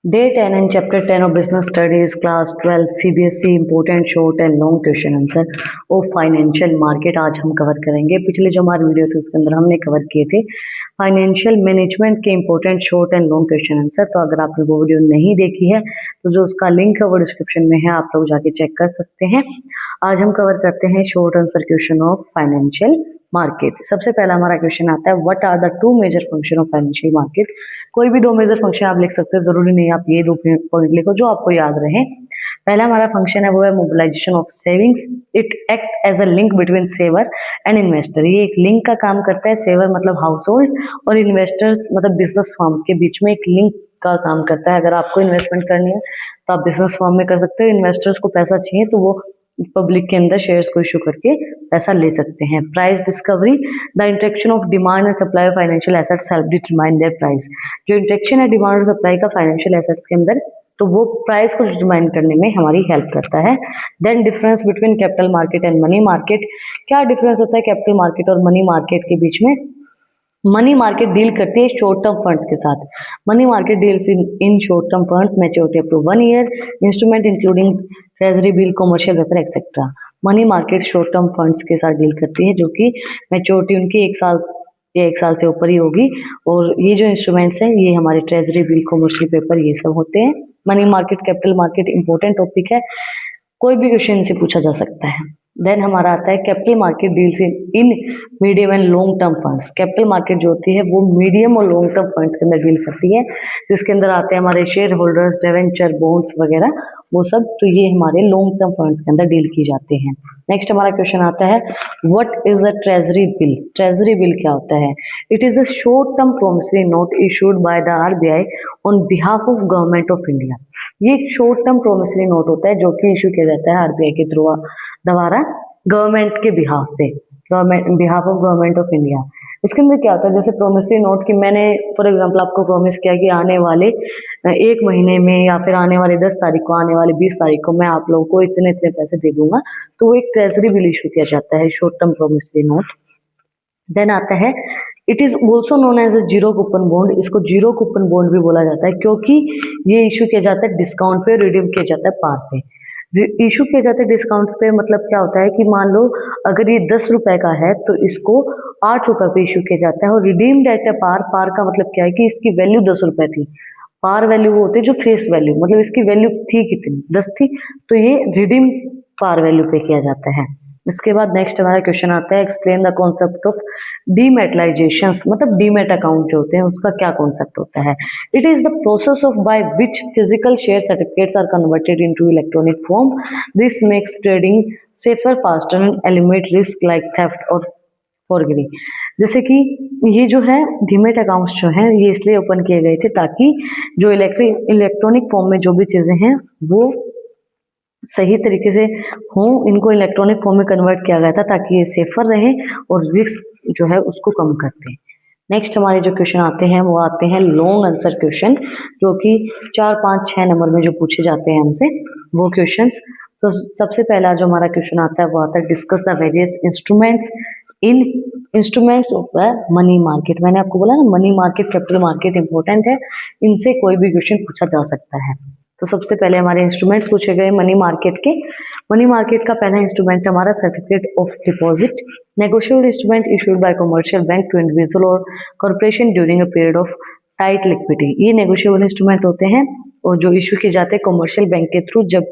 Day 10 and Chapter 10 of Business Studies, Class 12, CBSE Important Short and Long Question Answer of financial market आज हम cover करेंगे। पिछले जो हमारे वीडियो थे उसके अंदर हमने कवर किए थे फाइनेंशियल मैनेजमेंट के important short and long question answer. तो अगर आपने वो वीडियो नहीं देखी है तो जो उसका लिंक है वो डिस्क्रिप्शन में है, आप लोग जाके चेक कर सकते हैं। आज हम कवर करते हैं short answer question of financial market. सबसे पहला हमारा क्वेश्चन आता है, what are the two major function of financial market. कोई भी दो मेजर फंक्शन आप लिख सकते हैं, जरूरी नहीं आप ये दो पॉइंट लिखो जो आपको याद रहे। पहला हमारा फंक्शन है वो है mobilisation of savings. It act as a link between saver and investor. ये एक लिंक का काम करता है। सेवर मतलब हाउस होल्ड और इन्वेस्टर्स मतलब बिजनेस फर्म के बीच में एक लिंक का काम करता है। अगर आपको इन्वेस्टमेंट करनी है तो आप बिजनेस फर्म में कर सकते हो। इन्वेस्टर्स को पैसा चाहिए तो वो पब्लिक के अंदर शेयर्स को इशू करके पैसा ले सकते हैं। Price discovery, the interaction of demand and supply of financial assets help determine there price. जो इंटरेक्शन है डिमांड और सप्लाई का फाइनेंशियल एसेट्स के अंदर, तो वो प्राइस को डिटरमाइन करने में हमारी हेल्प करता है। Then difference between capital market and money market. क्या डिफरेंस होता है कैपिटल मार्केट और मनी मार्केट के बीच में? मनी मार्केट डील करती है शॉर्ट टर्म फंड्स के साथ। Money market deals in short term funds maturity up to 1 year, instrument including treasury bill, commercial paper etcetera. Money market short term funds के साथ deal करती है जो कि मैच्योरिटी उनकी 1 साल या 1 साल से ऊपर ही होगी। और ये जो इंस्ट्रूमेंट्स है ये हमारे ट्रेजरी बिल, कमर्शियल पेपर ये सब होते हैं। Money market capital market important topic है, कोई भी क्वेश्चन से पूछा जा सकता है। देन हमारा आता है capital market deals in medium and long term funds. Capital market जो होती है वो मीडियम और लॉन्ग टर्म फंड्स के अंदर डील करती है, जिसके अंदर आते हैं हमारे शेयर होल्डर्स, डिवेंचर, बॉन्ड्स वगैरह वो सब। तो ये हमारे लॉन्ग टर्म फंड्स के अंदर डील की जाते हैं। नेक्स्ट हमारा क्वेश्चन आता है, what is a treasury bill. Treasury bill क्या होता है? It is a short term promissory note issued by the RBI on behalf of government of India. ये एक शॉर्ट टर्म प्रोमिसरी नोट होता है जो कि इशू किया जाता है आरबीआई के द्वारा गवर्नमेंट के बिहाफ पे, behalf of government of India. इसके अंदर क्या होता है, जैसे प्रोमिसरी नोट की मैंने फॉर एग्जांपल आपको प्रॉमिस किया कि आने वाले 1 महीने में या फिर आने वाले 10 तारीख को, आने वाले 20 तारीख को मैं आप लोगों को इतने इतने पैसे दे दूंगा, तो वो एक ट्रेजरी बिल इशू किया जाता है, short term promissory note. Then आता है, it is also known as a zero coupon bond. इसको जीरो कूपन बॉन्ड भी बोला जाता है क्योंकि ये इशू किया जाता है डिस्काउंट पे, रिडीम किया जाता है पार पे। इशू किया जाता है डिस्काउंट पे मतलब क्या होता है कि मान लो अगर ये 10 रुपए का है तो इसको 8 रुपए पे इशू किया जाता है। और रिडीम्ड एट ए पार, पार का मतलब क्या है कि इसकी वैल्यू 10 रुपए थी। पार वैल्यू वो होती है जो फेस वैल्यू, मतलब इसकी वैल्यू थी कितनी, 10 थी, तो ये रिडीम पार वैल्यू पे किया जाता है। इसके बाद नेक्स्ट हमारा क्वेश्चन आता है, एक्सप्लेन द कॉन्सेप्ट ऑफ डीमेटलाइजेशन। मतलब डीमेट अकाउंट जो होते हैं उसका क्या कॉन्सेप्ट होता है? It is the process of by which physical share certificates are converted into electronic form. This makes trading safer, faster and eliminate risk like theft और forgery. जैसे कि ये जो है डीमेट अकाउंट्स जो हैं ये इसलिए ओपन किए गए थे ताकि जो इलेक्ट्रॉनिक फॉर्म में जो भी चीजें हैं वो सही तरीके से हो, इनको इलेक्ट्रॉनिक फॉर्म में कन्वर्ट किया गया था ताकि ये सेफर रहे और रिस्क जो है उसको कम करते हैं। नेक्स्ट हमारे जो क्वेश्चन आते हैं वो आते हैं लॉन्ग आंसर क्वेश्चन, जो कि 4, 5, 6 नंबर में जो पूछे जाते हैं हमसे वो क्वेश्चंस। तो सबसे पहला जो हमारा क्वेश्चन आता है वो आता है, discuss the various instruments of the money market. मैंने आपको बोला ना money market capital market important है, इनसे कोई भी क्वेश्चन पूछा जा सकता है। तो सबसे पहले हमारे इंस्ट्रूमेंट्स पूछे गए मनी मार्केट के। मनी मार्केट का पहला इंस्ट्रूमेंट हमारा certificate of deposit, negotiable instrument issued by commercial bank to individual और corporation during a period of tight liquidity. ये नेगोशिएबल इंस्ट्रूमेंट होते हैं और जो इशू किए जाते हैं कमर्शियल बैंक के थ्रू जब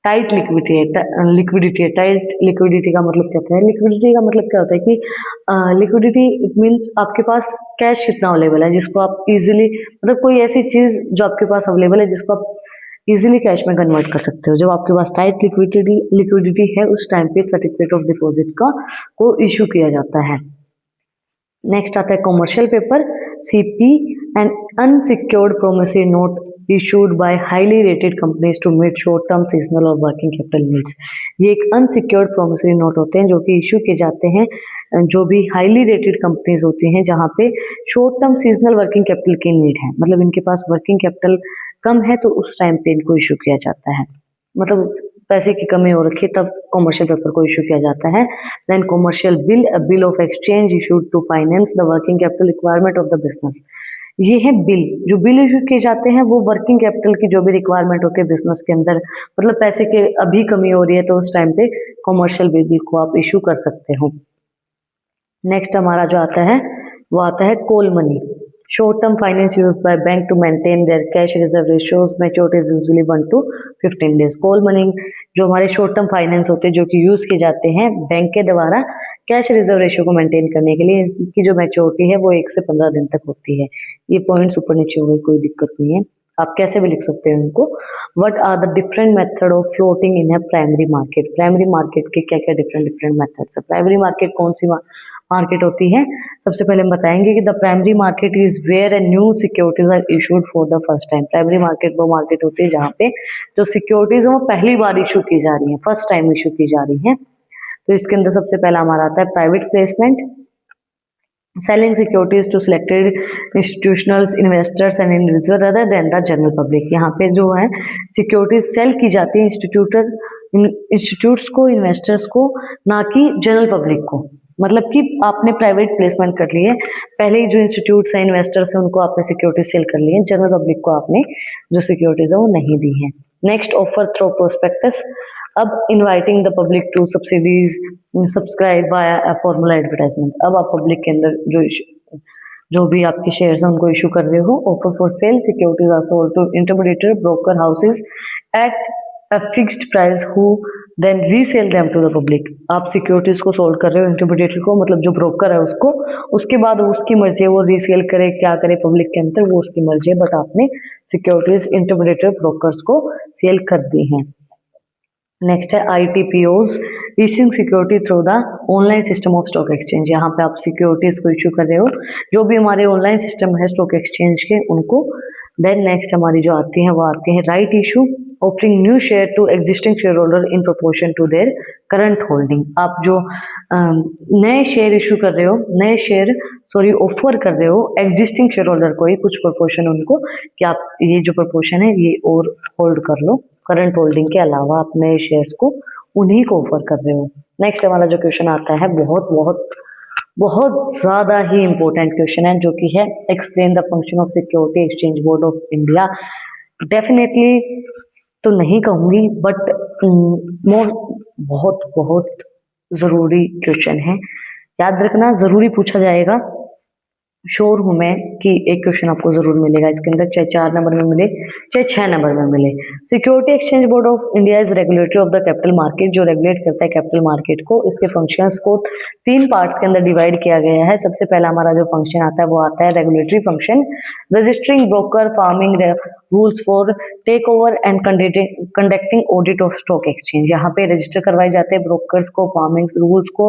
टाइट लिक्विडिटी है। टाइट लिक्विडिटी का मतलब क्या होता है? लिक्विडिटी का मतलब क्या होता है कि लिक्विडिटी इट मीन्स आपके पास कैश कितना अवेलेबल है जिसको आप इजीली, मतलब कोई ऐसी चीज जो आपके पास अवेलेबल है जिसको आप इजीली कैश में कन्वर्ट कर सकते हो। जब आपके पास टाइट लिक्विडिटी है उस टाइम पे सर्टिफिकेट ऑफ डिपॉजिट का को इशू किया जाता है। नेक्स्ट आता है commercial paper, CP, and unsecured promissory note issued by highly rated companies to meet short term seasonal और working capital needs। ये एक अनसिक्योर्ड प्रोमिसरी नोट होते हैं जो कि इशू किए जाते हैं जो भी हाईली रेटेड कंपनीज होती हैं जहाँ पे short term seasonal working capital की नीड है, मतलब इनके पास वर्किंग कैपिटल कम है तो उस टाइम पे इनको इशू किया जाता है, मतलब पैसे की कमी हो रखी तब कमर्शियल पेपर को इशू किया जाता है। Then commercial bill, a bill of exchange issued to finance the working capital requirement of the business. ये है बिल। जो बिल इशू किए जाते हैं वो वर्किंग कैपिटल की जो भी रिक्वायरमेंट होती है बिजनेस के अंदर, मतलब पैसे के अभी कमी हो रही है तो उस टाइम पे कॉमर्शियल बिल को आप इशू कर सकते हो। नेक्स्ट हमारा जो आता है वो आता है call money. Short term finance used by bank to maintain their cash reserve ratios, maturity is usually 1 to 15 days. Call money जो हमारे शॉर्ट टर्म फाइनेंस होते हैं जो कि यूज किए जाते हैं बैंक के द्वारा कैश रिजर्व रेशियो को मेंटेन करने के लिए, इसकी जो मैच्योरिटी है वो 1 से 15 दिन तक होती है। ये पॉइंट्स ऊपर नीचे हो गए, कोई दिक्कत नहीं है, आप कैसे भी लिख सकते हो इनको। What are the different method of floating in a primary market. Primary market के क्या क्या डिफरेंट मेथड्स है। प्राइमरी मार्केट कौन सी मार्केट होती है, सबसे पहले हम बताएंगे कि the primary market is where a new securities are issued for the first time. Primary market वो मार्केट होती है जहाँ पे जो सिक्योरिटीज है वो पहली बार इशू की जा रही है, फर्स्ट टाइम इशू की जा रही है। तो इसके अंदर सबसे पहला हमारा आता है private placement, selling securities to selected institutionals investors and individual other than the general public. यहाँ पे जो है सिक्योरिटीज सेल की जाती है इंस्टीट्यूट्स को, इन्वेस्टर्स को, ना कि जनरल पब्लिक को। मतलब कि आपने प्राइवेट प्लेसमेंट कर ली है, पहले ही जो इंस्टीट्यूट्स हैं, इन्वेस्टर्स हैं, उनको आपने सिक्योरिटी सेल कर ली है, जनरल पब्लिक को आपने जो सिक्योरिटीज है वो नहीं दी है। Next offer through prospectus. अब inviting the public to subsidies subscribe via a formal advertisement. अब आप पब्लिक के अंदर जो भी आपके शेयर्स हैं उनको इशू कर रहे हो। Offer for sale securities are sold to intermediator broker houses at a fixed price who then resell them to the public. आप सिक्योरिटीज को सोल्ड कर रहे हो इंटरमीडिएटर को, मतलब जो ब्रोकर है उसको, उसके बाद उसकी मर्जी है वो रीसेल करे क्या करे पब्लिक के अंदर, वो उसकी मर्जी है, बट आपने सिक्योरिटीज इंटरमीडिएटर ब्रोकर्स को सेल कर दी है। नेक्स्ट है ITPOs, issuing security through the online system of stock exchange. यहाँ पे आप सिक्योरिटीज को इशू कर रहे हो जो भी हमारे ऑनलाइन सिस्टम है स्टॉक एक्सचेंज के उनको। देन नेक्स्ट हमारी जो आती है वो आती है right issue, offering new share to existing share holder in proportion to their current holding. आप जो नए शेयर इशू कर रहे हो, नए शेयर ऑफर कर रहे हो एग्जिस्टिंग शेयर होल्डर को ही कुछ प्रोपोर्शन उनको, कि आप ये जो प्रोपोर्शन है ये और होल्ड कर लो, करंट होल्डिंग के अलावा आप नए शेयर्स को उन्हीं को ऑफर कर रहे हो। नेक्स्ट हमारा जो क्वेश्चन आता है बहुत बहुत बहुत ज्यादा ही इंपॉर्टेंट क्वेश्चन है जो कि है explain the function of security exchange board of India. Definitely तो नहीं कहूंगी बट मोर बहुत बहुत जरूरी क्वेश्चन है, याद रखना जरूरी पूछा जाएगा। श्योर हूं मैं कि एक क्वेश्चन आपको जरूर मिलेगा इसके अंदर, चाहे 4 नंबर में मिले चाहे 6 नंबर में मिले। Security exchange board of India is regulatory of the capital market, जो रेगुलेट करता है कैपिटल मार्केट को। इसके फंक्शंस को 3 पार्ट्स के अंदर डिवाइड किया गया है। सबसे पहला हमारा जो फंक्शन आता है वो आता है regulatory function, registering broker framing rules for take over and conducting audit of stock exchange. यहाँ पे रजिस्टर करवाए जाते हैं ब्रोकर्स को, फार्मिंग रूल्स को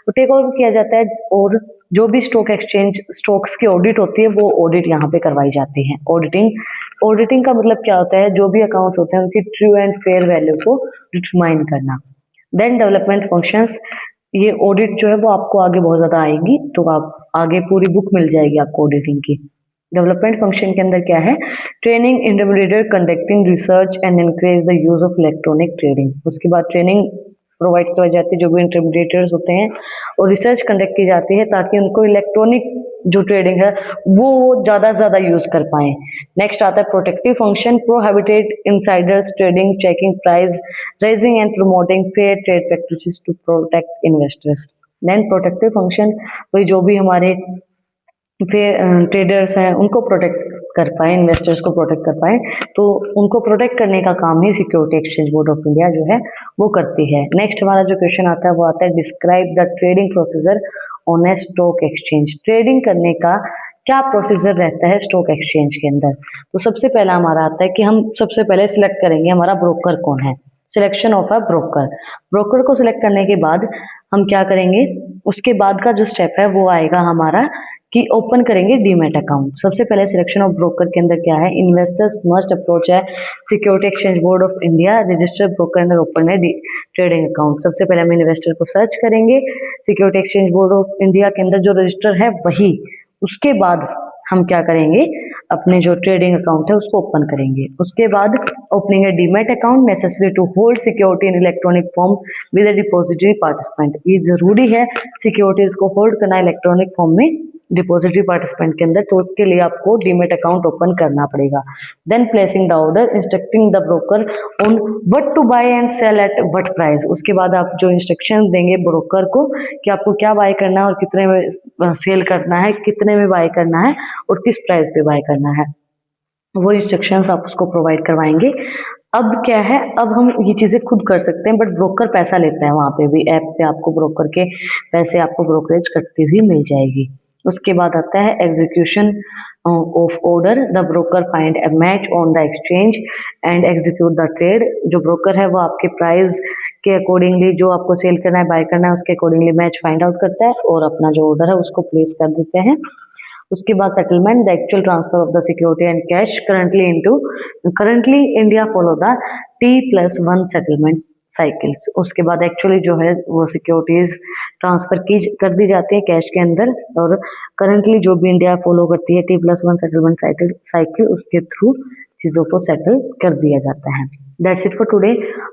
टेक ओवर किया जाता है, और जो भी स्टॉक एक्सचेंज स्टॉक्स की ऑडिट होती है वो ऑडिट यहाँ पे करवाई जाती है। ऑडिटिंग का मतलब क्या होता है, जो भी अकाउंट्स होते हैं उनकी ट्रू एंड फेयर वैल्यू को डिटरमाइन करना। देन डेवलपमेंट फंक्शंस, ये ऑडिट जो है वो आपको आगे बहुत ज्यादा आएगी, तो आप आगे पूरी बुक मिल जाएगी आपको ऑडिटिंग की। डेवलपमेंट फंक्शन के अंदर क्या है, training intermediator conducting research and increase the use of electronic trading. उसके बाद ट्रेनिंग प्रोवाइड करवाई जाती है जो भी इंटरमीडिएटर्स होते हैं, और रिसर्च कंडक्ट की जाती है ताकि उनको इलेक्ट्रॉनिक जो ट्रेडिंग है वो ज़्यादा से ज़्यादा यूज कर पाएं। नेक्स्ट आता है protective function, prohibited insiders trading, checking price, raising and promoting fair trade practices to protect investors. Then protective function, वही जो भी हमारे ट्रेडर्स हैं उनको प्रोटेक्ट कर पाए, इन्वेस्टर्स को प्रोटेक्ट कर पाए, तो उनको प्रोटेक्ट करने का काम ही security exchange board of India जो है वो करती है। नेक्स्ट हमारा जो क्वेश्चन आता है वो आता है describe the trading procedure on A stock exchange. Trading करने का क्या प्रोसीजर रहता है स्टॉक एक्सचेंज के अंदर। तो सबसे पहला हमारा आता है कि हम सबसे पहले सिलेक्ट करेंगे हमारा ब्रोकर कौन है, selection of a broker. Broker को सिलेक्ट करने के बाद हम क्या करेंगे, उसके बाद का जो स्टेप है वो आएगा हमारा कि ओपन करेंगे डीमैट अकाउंट। सबसे पहले सिलेक्शन ऑफ ब्रोकर के अंदर क्या है, इन्वेस्टर्स मस्ट अप्रोच है security exchange board of India, registered broker and open है ट्रेडिंग अकाउंट। सबसे पहले हम इन्वेस्टर को सर्च करेंगे security exchange board of India के अंदर जो रजिस्टर है वही, उसके बाद हम क्या करेंगे, अपने जो ट्रेडिंग अकाउंट है उसको ओपन करेंगे। उसके बाद ओपनिंग है demat account necessary to hold security in electronic form with a depository participant. ये जरूरी है सिक्योरिटीज को होल्ड करना इलेक्ट्रॉनिक फॉर्म में डिपॉजिटरी पार्टिसिपेंट के अंदर, तो उसके लिए आपको डीमेट अकाउंट ओपन करना पड़ेगा। Then placing the order, instructing the broker on what to buy and sell at what price. उसके बाद आप जो इंस्ट्रक्शन देंगे ब्रोकर को कि आपको क्या बाय करना है और कितने में सेल करना है, कितने में बाय करना है और किस प्राइस पे बाय करना है, वो इंस्ट्रक्शंस आप उसको प्रोवाइड करवाएंगे। अब क्या है, अब हम ये चीज़ें खुद कर सकते हैं, बट ब्रोकर पैसा लेता है वहाँ पे भी, ऐप पे आपको ब्रोकर के पैसे आपको ब्रोकरेज कटती हुई मिल जाएगी। उसके बाद आता है execution of order, the broker find A match on the exchange and execute the trade. जो ब्रोकर है वो आपके प्राइस के अकॉर्डिंगली, जो आपको सेल करना है बाय करना है, उसके अकॉर्डिंगली मैच फाइंड आउट करता है और अपना जो ऑर्डर है उसको प्लेस कर देते हैं। उसके बाद settlement, the actual transfer of the security and cash currently India follow the T+1 settlement cycles. उसके बाद एक्चुअली जो है वो सिक्योरिटीज ट्रांसफर की कर दी जाती है कैश के अंदर, और करंटली जो भी इंडिया फॉलो करती है T+1 सेटलमेंट साइकिल, उसके थ्रू चीज़ों को सेटल कर दिया जाता है। That's it for today.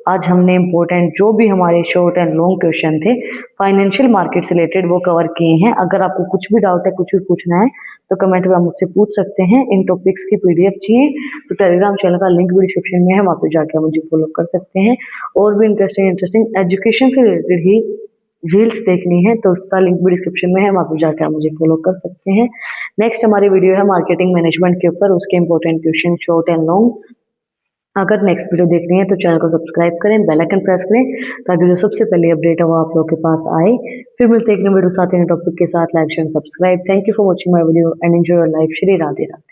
आज हमने इम्पोर्टेंट जो भी हमारे शॉर्ट एंड लॉन्ग क्वेश्चन थे फाइनेंशियल मार्केट से रिलेटेड वो कवर किए हैं। अगर आपको कुछ भी डाउट है, कुछ भी पूछना है, तो कमेंट में आप मुझसे पूछ सकते हैं। इन टॉपिक्स की PDF चाहिए तो टेलीग्राम चैनल का लिंक भी डिस्क्रिप्शन में है, वहाँ पे जाके आप मुझे फॉलो कर सकते हैं। और भी इंटरेस्टिंग एजुकेशन से रिलेटेड ही रील्स देखनी है तो उसका लिंक भी डिस्क्रिप्शन में है, वहाँ पे जाकर आप मुझे फॉलो कर सकते हैं। नेक्स्ट हमारी वीडियो है मार्केटिंग मैनेजमेंट के ऊपर, उसके important question short and long. अगर नेक्स्ट वीडियो देखनी है तो चैनल को सब्सक्राइब करें, बेल आइकन प्रेस करें ताकि जो सबसे पहले अपडेट है वो आप लोगों के पास आए। फिर मिलते हैं एक नई वीडियो साथ ही टॉपिक के साथ। Like share subscribe. Thank you for watching my video and enjoy your life. Shri Radhe Radhe.